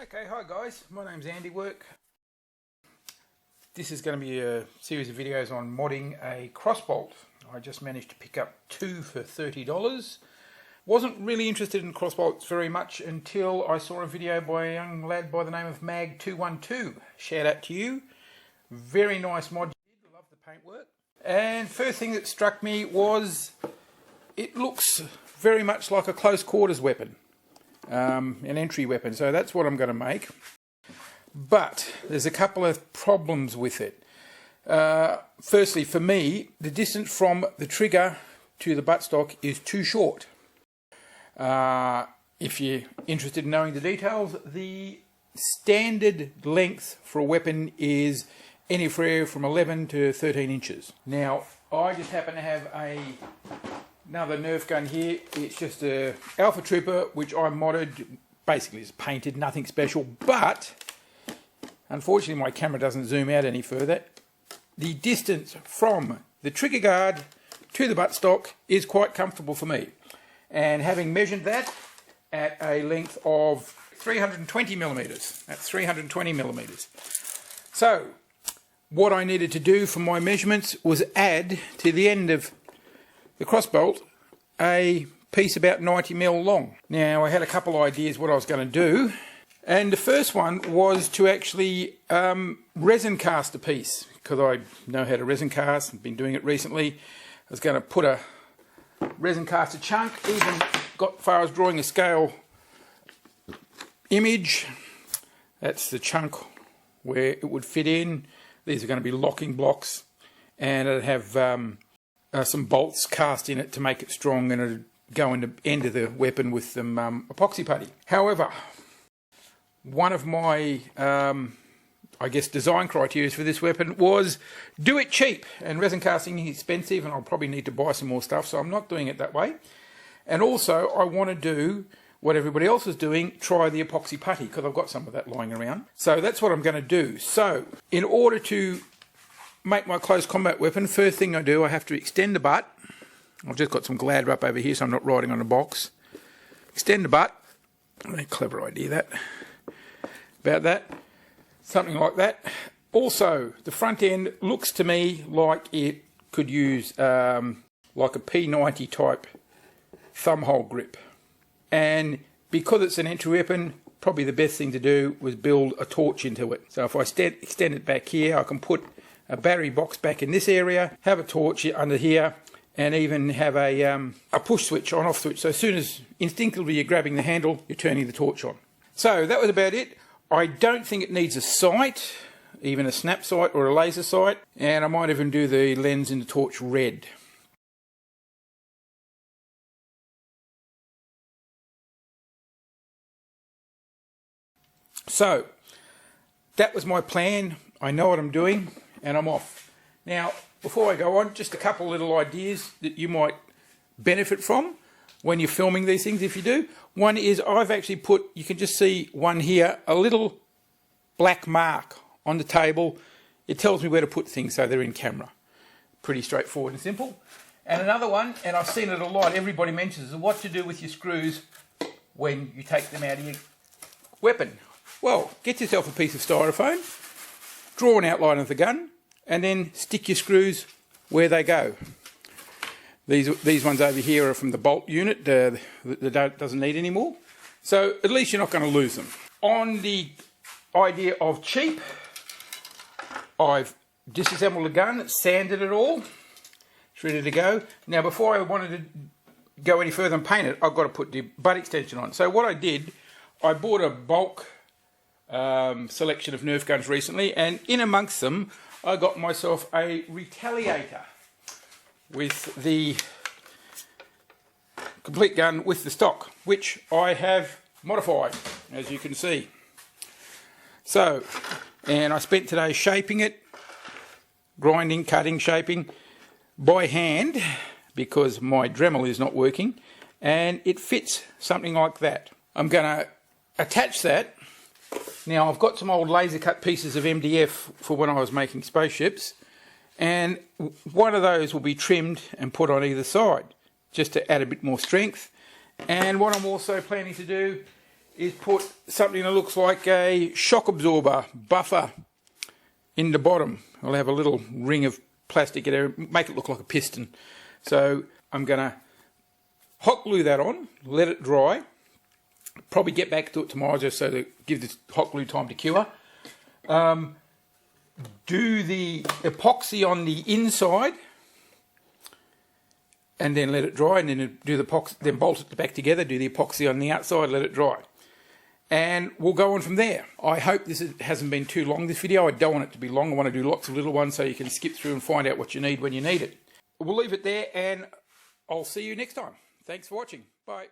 Okay, hi guys, my name's Andy Work. This is going to be a series of videos on modding a Crossbolt. I just managed to pick up two for $30. Wasn't really interested in Crossbolts very much until I saw a video by a young lad by the name of Mag212. Shout out to you. Very nice mod. Love the paintwork. And first thing that struck me was it looks very much like a close quarters weapon. An entry weapon, so that's what I'm going to make. But there's a couple of problems with it. Firstly, for me, the distance from the trigger to the buttstock is too short. If you're interested in knowing the details, the standard length for a weapon is anywhere from 11 to 13 inches. Now, I just happen to have another Nerf gun here. It's just a Alpha Trooper, which I modded. Basically it's painted, nothing special, but unfortunately my camera doesn't zoom out any further. The distance from the trigger guard to the buttstock is quite comfortable for me, and having measured that at a length of 320 millimeters, that's 320 millimeters. So what I needed to do for my measurements was add to the end of the Crossbolt a piece about 90mm long. Now I had a couple of ideas what I was going to do, and the first one was to actually resin cast a piece, because I know how to resin cast, I've been doing it recently. I was going to put a resin cast a chunk, even got far as drawing a scale image. That's the chunk where it would fit in. These are going to be locking blocks, and it'd have some bolts cast in it to make it strong, and it'd go in the end of the weapon with some epoxy putty. However, one of my I guess design criteria for this weapon was do it cheap, and resin casting is expensive and I'll probably need to buy some more stuff, so I'm not doing it that way. And also I want to do what everybody else is doing, try the epoxy putty, because I've got some of that lying around. So that's what I'm going to do. So in order to make my close combat weapon, first thing I do, I have to extend the butt. I've just got some Glad wrap over here so I'm not riding on a box. Extend the butt. Very clever idea that. About that. Something like that. Also, the front end looks to me like it could use like a P90 type thumbhole grip. And because it's an entry weapon, probably the best thing to do was build a torch into it. So if I extend it back here, I can put a battery box back in this area, have a torch under here, and even have a push switch, on-off switch. So as soon as instinctively you're grabbing the handle, you're turning the torch on. So that was about it. I don't think it needs a sight, even a snap sight or a laser sight, and I might even do the lens in the torch red. So that was my plan. I know what I'm doing, and I'm off. Now, before I go on, just a couple little ideas that you might benefit from when you're filming these things, if you do. One is I've actually put, you can just see one here, a little black mark on the table. It tells me where to put things so they're in camera. Pretty straightforward and simple. And another one, and I've seen it a lot, everybody mentions, is what to do with your screws when you take them out of your weapon. Well, get yourself a piece of styrofoam, draw an outline of the gun, and then stick your screws where they go. These ones over here are from the bolt unit that doesn't need any more. So at least you're not going to lose them. On the idea of cheap, I've disassembled the gun, sanded it all. It's ready to go. Now before I wanted to go any further and paint it, I've got to put the butt extension on. So what I did, I bought a bulk selection of Nerf guns recently, and in amongst them I got myself a Retaliator with the complete gun with the stock, which I have modified, as you can see. So, and I spent today shaping it, grinding, cutting, shaping by hand, because my Dremel is not working, and it fits something like that. I'm going to attach that. Now I've got some old laser cut pieces of MDF for when I was making spaceships, and one of those will be trimmed and put on either side just to add a bit more strength. And what I'm also planning to do is put something that looks like a shock absorber buffer in the bottom. I'll have a little ring of plastic there, make it look like a piston. So I'm going to hot glue that on, let it dry, probably get back to it tomorrow just so to give the hot glue time to cure. Do the epoxy on the inside and then let it dry, and then do the epoxy, then bolt it back together, do the epoxy on the outside, let it dry. And we'll go on from there. I hope this hasn't been too long, this video. I don't want it to be long. I want to do lots of little ones so you can skip through and find out what you need when you need it. We'll leave it there, and I'll see you next time. Thanks for watching. Bye.